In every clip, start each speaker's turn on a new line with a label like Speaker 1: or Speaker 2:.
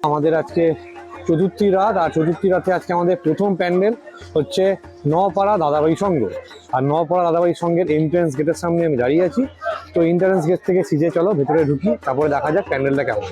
Speaker 1: আমাদের আজকে চতুর্থী রাত, আর চতুর্থী রাতে আজকে আমাদের প্রথম প্যান্ডেল হচ্ছে নপাড়া দাদাভাই সংঘ। আর নপাড়া দাদাভাই সংঘের এন্ট্রেন্স গেটের সামনে আমি দাঁড়িয়ে আছি। তো এন্ট্রেন্স গেট থেকে সিজে চলো ভেতরে ঢুকি, তারপরে দেখা যাক প্যান্ডেলটা কেমন।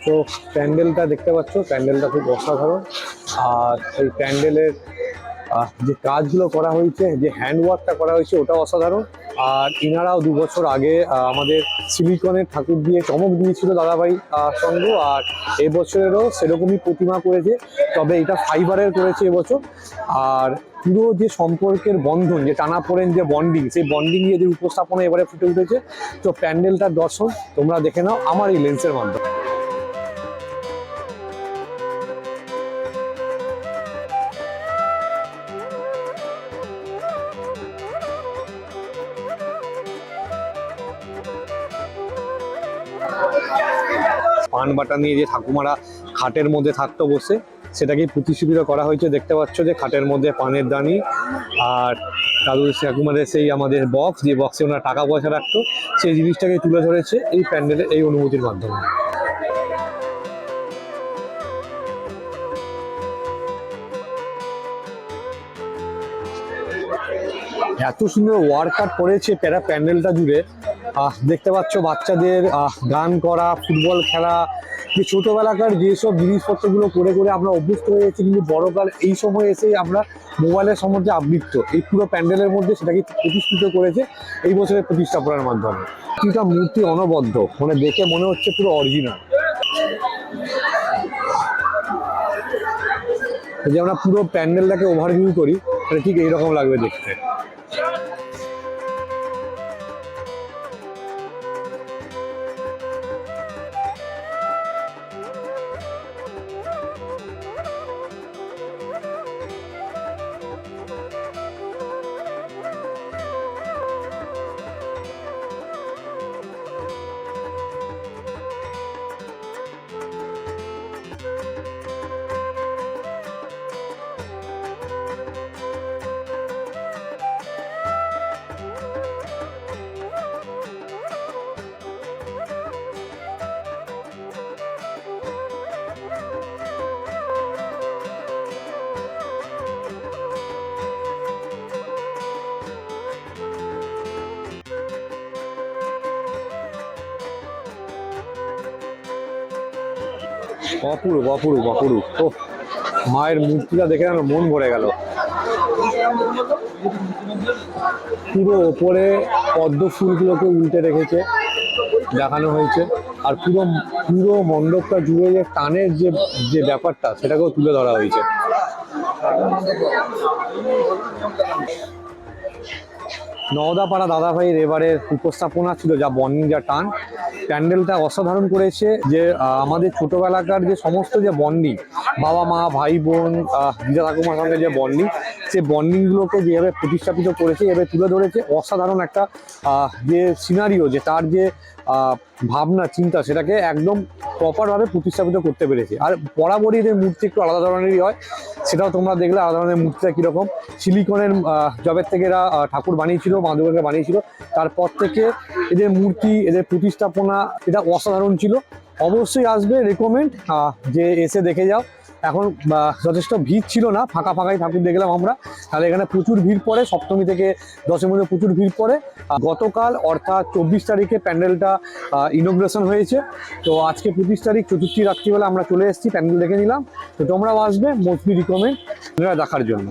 Speaker 1: তো প্যান্ডেলটা দেখতে পাচ্ছ, প্যান্ডেলটা খুব অসাধারণ। আর এই প্যান্ডেলের যে কাজগুলো করা হয়েছে, যে হ্যান্ডওয়ার্কটা করা হয়েছে, ওটাও অসাধারণ। আর ইনারাও 2 বছর আগে আমাদের সিলিকনের ঠাকুর দিয়ে চমক দিয়েছিল দাদাভাই সংঘ, আর এবছরেরও সেরকমই প্রতিমা করেছে, তবে এটা ফাইবারের করেছে এবছর। আর পুরো যে সম্পর্কের বন্ধন, যে টানাপোড়েন যে বন্ডিং, সেই বন্ডিং নিয়ে যে উপস্থাপনা এবারে ফুটে উঠেছে। তো প্যান্ডেলটার দর্শন তোমরা দেখে নাও আমার এই লেন্সের মাধ্যমে। পান বাটা নিয়ে যে ঠাকুমারা খাটের মধ্যে থাকতো বসে, সেটাকেই প্রতিষ্ঠিত করা হয়েছে। দেখতে পাচ্ছ যে খাটের মধ্যে পানের দানি, আর দাদু ঠাকুমাদের সেই আমাদের বক্স, যে বক্সে ওনারা টাকা পয়সা রাখতো, সেই জিনিসটাকে তুলে ধরেছে এই প্যান্ডেলের এই অনুভূতির মাধ্যমে। এত সুন্দর ওয়ার্ক আউট করেছে প্যান্ডেলটা জুড়ে। দেখতে পাচ্ছ বাচ্চাদের গান করা, ফুটবল খেলা, যে ছোটবেলাকার যেসব জিনিসপত্রগুলো করে করে আমরা অভ্যস্ত হয়ে গেছি, কিন্তু বড়কাল এই সময় এসেই আমরা মোবাইলের সম্বন্ধে আবৃত্ত। এই পুরো প্যান্ডেলের মধ্যে সেটাকে প্রতিষ্ঠিত করেছে এই বছরের প্রতিস্থাপনার মাধ্যমে। প্রতিটা মূর্তি অনবদ্য, মানে দেখে মনে হচ্ছে পুরো অরিজিনাল। যদি আমরা পুরো প্যান্ডেলটাকে ওভারভিউ করি তাহলে ঠিক এইরকম লাগবে দেখতে। অপূর্ব অপূর্ব অপূর্ব। তো মায়ের মূর্তিটা দেখে আমার মন ভরে গেল। পুরো ওপরে পদ্ম ফুলগুলোকে উল্টে রেখেছে, দেখানো হয়েছে। আর পুরো পুরো মণ্ডপটা জুড়ে যে টানের যে যে ব্যাপারটা, সেটাকেও তুলে ধরা হয়েছে। নওদাপাড়া দাদাভাইয়ের এবারের উপস্থাপনা ছিল যা বন্ডিং, যা টান। প্যান্ডেলটা অসাধারণ করেছে। যে আমাদের ছোটবেলাকার যে সমস্ত যে বন্ডিং, বাবা মা ভাই বোন দিদা ঠাকুমার সঙ্গে যে বন্ডিং, সেই বন্ডিংগুলোকে যেভাবে প্রতিস্থাপিত করেছে, এভাবে তুলে ধরেছে। অসাধারণ একটা যে সিনারিও, যে তার যে ভাবনা চিন্তা, সেটাকে একদম প্রপারভাবে প্রতিস্থাপিত করতে পেরেছে। আর বরাবরই এদের মূর্তি একটু আলাদা ধরনেরই হয়, সেটাও তোমরা দেখলে আলাদা ধরনের মূর্তিটা কীরকম। সিলিকনের জবের থেকে এরা ঠাকুর বানিয়েছিল, মা দুর্গাকে বানিয়েছিল, তারপর থেকে এদের মূর্তি, এদের প্রতিস্থাপনা, এটা অসাধারণ ছিল। অবশ্যই আসবে, রেকমেন্ড যে এসে দেখে যাও। এখন যথেষ্ট ভিড় ছিল না, ফাঁকা ফাঁকাই ঠাকুর দেখলাম আমরা। তাহলে এখানে প্রচুর ভিড় পড়ে, সপ্তমী থেকে দশমীর মধ্যে প্রচুর ভিড় পড়ে। গতকাল অর্থাৎ 24 তারিখে প্যান্ডেলটা ইনোগ্রেশন হয়েছে। তো আজকে 25 তারিখ চতুর্থী রাত্রিবেলা আমরা চলে এসেছি, প্যান্ডেল দেখে নিলাম। তো তোমরাও আসবে, মোস্টলি রিকমেন্ড দেখার জন্য।